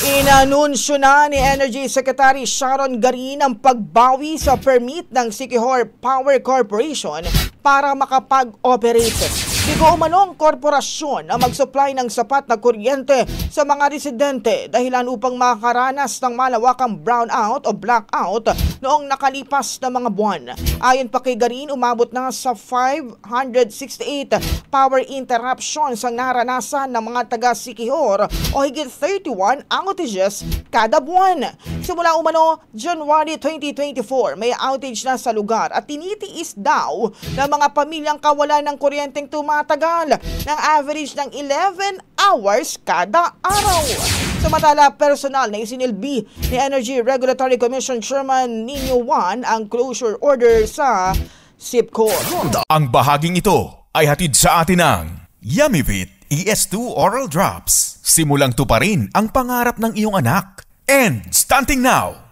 Inanunsyo na ni Energy Secretary Sharon Garin ang pagbawi sa permit ng Siquijor Power Corporation para makapag-operate. Bigo umanong korporasyon ang mag-supply ng sapat na kuryente sa mga residente dahilan upang makaranas ng malawakang brownout o blackout noong nakalipas na mga buwan. Ayon pa kay Garin, umabot na sa 568 power interruptions ang naranasan ng mga taga-Siquijor o higit 31 outages kada buwan. Simula umano January 2024, may outage na sa lugar at tinitiis daw ng mga pamilyang kawalan ng kuryenteng tumatagal ng average ng 11 hours kada araw. Samantala, personal na isinilbi ni Energy Regulatory Commission Chairman Nino Juan ang closure order sa SIPCO. Ang bahaging ito ay hatid sa atin ng Yummyvit ES2 Oral Drops. Simulang tuparin ang pangarap ng iyong anak. And stunting now,